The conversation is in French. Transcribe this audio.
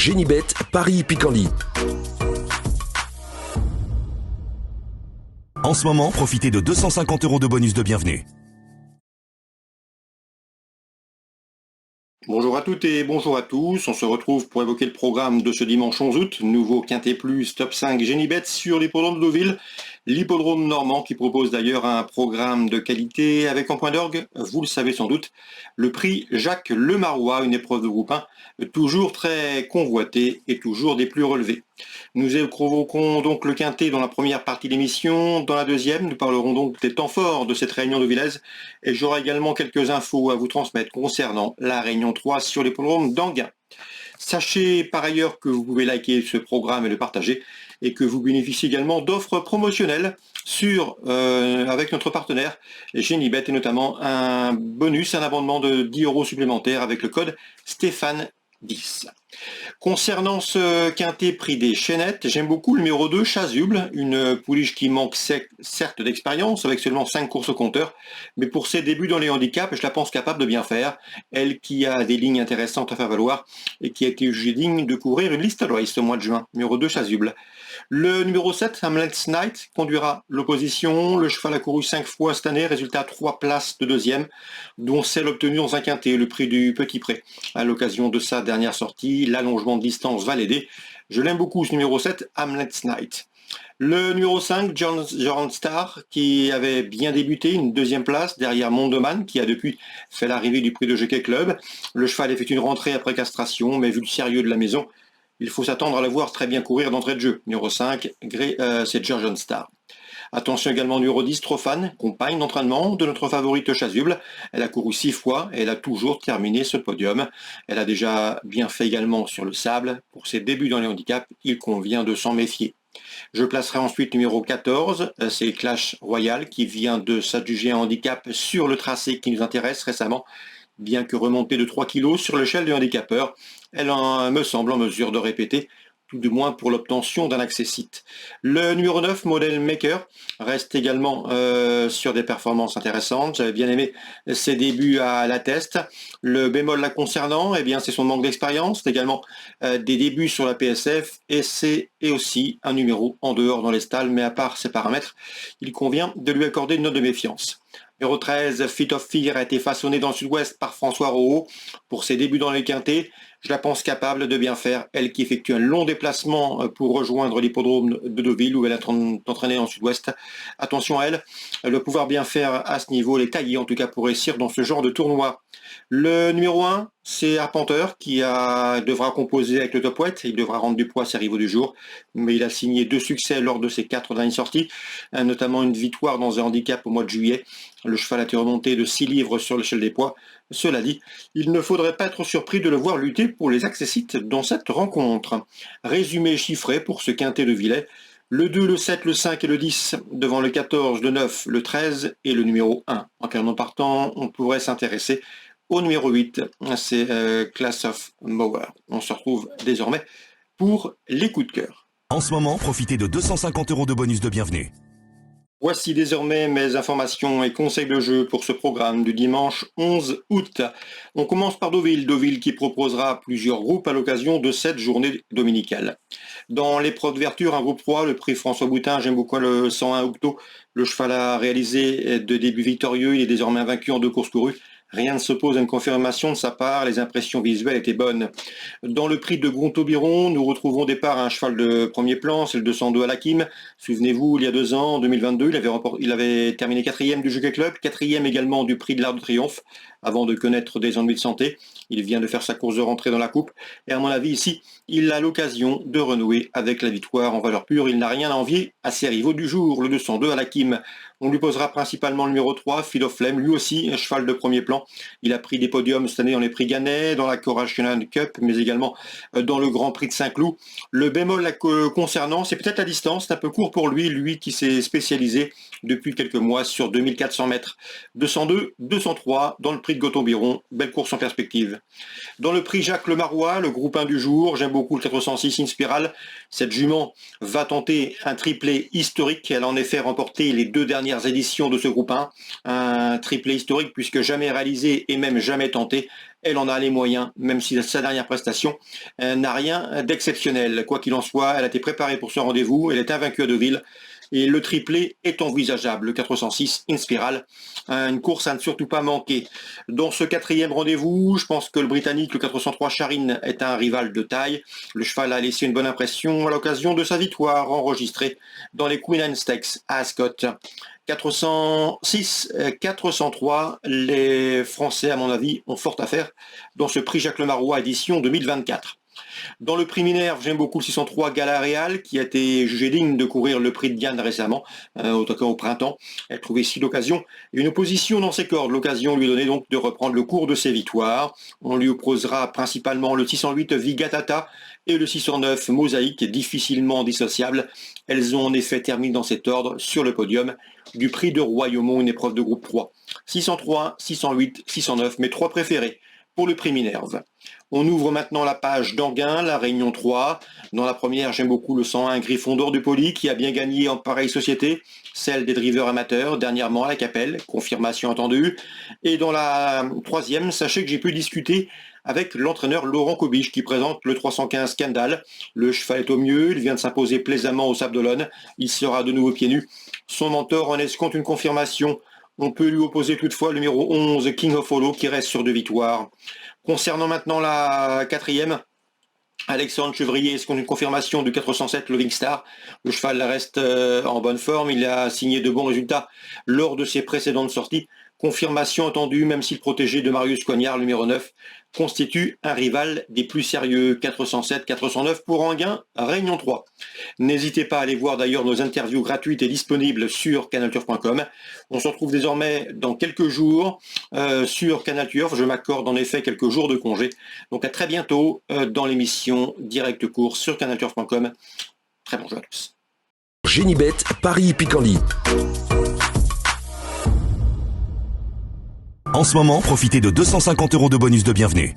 Génibet, Paris-Picanly. En ce moment, profitez de 250 € de bonus de bienvenue. Bonjour à toutes et bonjour à tous, on se retrouve pour évoquer le programme de ce dimanche 11 août, nouveau Quintet Plus Top 5 Génibet sur l'hippodrome de Deauville, l'hippodrome normand qui propose d'ailleurs un programme de qualité avec en point d'orgue, vous le savez sans doute, le prix Jacques Lemarois, une épreuve de groupe 1 toujours très convoitée et toujours des plus relevés. Nous évoquerons donc le Quintet dans la première partie de l'émission. Dans la deuxième, nous parlerons donc des temps forts de cette réunion de Villez et j'aurai également quelques infos à vous transmettre concernant la réunion 3 sur l'hippodrome d'Anguin. Sachez par ailleurs que vous pouvez liker ce programme et le partager et que vous bénéficiez également d'offres promotionnelles avec notre partenaire Génibet et notamment un bonus, un abonnement de 10 € supplémentaires avec le code Stéphane 10. Concernant ce quintet prix des Chénettes, j'aime beaucoup le numéro 2, Chasuble, une pouliche qui manque certes d'expérience avec seulement 5 courses au compteur, mais pour ses débuts dans les handicaps, je la pense capable de bien faire. Elle qui a des lignes intéressantes à faire valoir et qui a été jugée digne de courir une liste race au mois de juin. Numéro 2, Chasuble. Le numéro 7, Hamlet's Night, conduira l'opposition. Le cheval a couru 5 fois cette année, résultat 3 places de deuxième, dont celle obtenue dans un quintet, le prix du Petit Pré. À l'occasion de sa dernière sortie, l'allongement de distance va l'aider. Je l'aime beaucoup ce numéro 7, Hamlet's Night. Le numéro 5, John Star, qui avait bien débuté, une deuxième place derrière Mondeman, qui a depuis fait l'arrivée du prix de Jockey Club. Le cheval effectue une rentrée après castration, mais vu le sérieux de la maison, il faut s'attendre à la voir très bien courir d'entrée de jeu. Numéro 5, c'est John Star. Attention également numéro 10, Trophane, compagne d'entraînement de notre favorite Chasuble. Elle a couru 6 fois et elle a toujours terminé ce podium. Elle a déjà bien fait également sur le sable. Pour ses débuts dans les handicaps, il convient de s'en méfier. Je placerai ensuite numéro 14, c'est Clash Royal qui vient de s'adjuger un handicap sur le tracé qui nous intéresse récemment. Bien que remontée de 3 kg sur l'échelle du handicapeur, elle me semble en mesure de répéter, tout du moins pour l'obtention d'un accès-site. Le numéro 9, Model Maker, reste également sur des performances intéressantes. J'avais bien aimé ses débuts à la test. Le bémol la concernant, eh bien, c'est son manque d'expérience. C'est également des débuts sur la PSF et c'est aussi un numéro en dehors dans les stalles, mais à part ces paramètres, il convient de lui accorder une note de méfiance. Numéro 13, Fit of Fear a été façonné dans le sud-ouest par François Rohaut pour ses débuts dans les quintés. Je la pense capable de bien faire, elle qui effectue un long déplacement pour rejoindre l'hippodrome de Deauville où elle est entraînée en sud-ouest. Attention à elle, elle doit pouvoir bien faire à ce niveau, les tailler en tout cas pour réussir dans ce genre de tournoi. Le numéro 1, c'est Arpenteur qui devra composer avec le top weight. Il devra rendre du poids à ses rivaux du jour, mais il a signé 2 succès lors de ses 4 dernières sorties, notamment une victoire dans un handicap au mois de juillet. Le cheval a été remonté de 6 livres sur l'échelle des poids. Cela dit, il ne faudrait pas être surpris de le voir lutter pour les accessites dans cette rencontre. Résumé chiffré pour ce quintet de Villers. Le 2, le 7, le 5 et le 10 devant le 14, le 9, le 13 et le numéro 1. En calendrier partant, on pourrait s'intéresser au numéro 8, c'est Class of Mower. On se retrouve désormais pour les coups de cœur. En ce moment, profitez de 250 € de bonus de bienvenue. Voici désormais mes informations et conseils de jeu pour ce programme du dimanche 11 août. On commence par Deauville qui proposera plusieurs groupes à l'occasion de cette journée dominicale. Dans l'épreuve d'ouverture, un groupe 3, le prix François Boutin, j'aime beaucoup le 101 Octo. Le cheval a réalisé de début victorieux, il est désormais invaincu en 2 courses courues. Rien ne s'oppose à une confirmation de sa part, les impressions visuelles étaient bonnes. Dans le prix de Gontaut-Biron, nous retrouvons au départ un cheval de premier plan, c'est le 202 à Hakim. Souvenez-vous, il y a 2 ans, en 2022, il avait terminé 4e du Jockey Club, 4e également du prix de l'Arc de Triomphe, avant de connaître des ennuis de santé. Il vient de faire sa course de rentrée dans la coupe. Et à mon avis, ici, il a l'occasion de renouer avec la victoire en valeur pure. Il n'a rien à envier à ses rivaux du jour, le 202 à Hakim. On lui posera principalement le numéro 3, Phil of Flame, lui aussi un cheval de premier plan. Il a pris des podiums cette année dans les prix Gannet, dans la Coronation Cup, mais également dans le Grand Prix de Saint-Cloud. Le bémol concernant, c'est peut-être la distance, c'est un peu court pour lui qui s'est spécialisé depuis quelques mois sur 2400 mètres. 202, 203 dans le prix de Gontaut-Biron, belle course en perspective. Dans le prix Jacques Lemarois, le groupe 1 du jour, j'aime beaucoup le 406 Inspiral. Cette jument va tenter un triplé historique. Elle a en effet remporté les 2 dernières dernières éditions de ce groupe 1. Un triplé historique puisque jamais réalisé et même jamais tenté. Elle en a les moyens, même si sa dernière prestation n'a rien d'exceptionnel. Quoi qu'il en soit, elle a été préparée pour ce rendez-vous, elle est invaincue à Deauville. Et le triplé est envisageable, le 406 Inspiral, une course à ne surtout pas manquer. Dans ce quatrième rendez-vous, je pense que le Britannique, le 403 Charin, est un rival de taille. Le cheval a laissé une bonne impression à l'occasion de sa victoire enregistrée dans les Queen Anne Stakes à Ascot. 406, 403, les Français, à mon avis, ont fort à faire dans ce prix Jacques Lemarois édition 2024. Dans le prix Minerve, j'aime beaucoup le 603 Gala Real, qui a été jugé digne de courir le prix de Diane récemment, au printemps. Elle trouvait ici l'occasion et une opposition dans ses cordes. L'occasion lui donnait donc de reprendre le cours de ses victoires. On lui opposera principalement le 608 Vigatata et le 609 Mosaïque, difficilement dissociables. Elles ont en effet terminé dans cet ordre sur le podium du prix de Royaumont, une épreuve de groupe 3. 603, 608, 609, mes trois préférés pour le prix Minerve. On ouvre maintenant la page d'Anguin, la Réunion 3. Dans la première, j'aime beaucoup le 101 Griffon d'Or de Poli, qui a bien gagné en pareille société, celle des drivers amateurs, dernièrement à la Capelle, confirmation attendue. Et dans la troisième, sachez que j'ai pu discuter avec l'entraîneur Laurent Kobiche, qui présente le 315 Kendall. Le cheval est au mieux, il vient de s'imposer plaisamment au Sable d'Olonne. Il sera de nouveau pieds nus. Son mentor en escompte une confirmation. On peut lui opposer toutefois le numéro 11, King of Hollow, qui reste sur 2 victoires. Concernant maintenant la quatrième, Alexandre Chevrier escompte une confirmation du 407 Loving Star. Le cheval reste en bonne forme, il a signé de bons résultats lors de ses précédentes sorties. Confirmation attendue, même si le protégé de Marius Coignard, numéro 9, constitue un rival des plus sérieux. 407-409 pour Anguin, Réunion 3. N'hésitez pas à aller voir d'ailleurs nos interviews gratuites et disponibles sur canalturf.com. On se retrouve désormais dans quelques jours sur Canal Turf. Je m'accorde en effet quelques jours de congé. Donc à très bientôt dans l'émission Direct Course sur canalturf.com. Très bonjour à tous. Génibet, Paris Picorly. En ce moment, profitez de 250 € de bonus de bienvenue.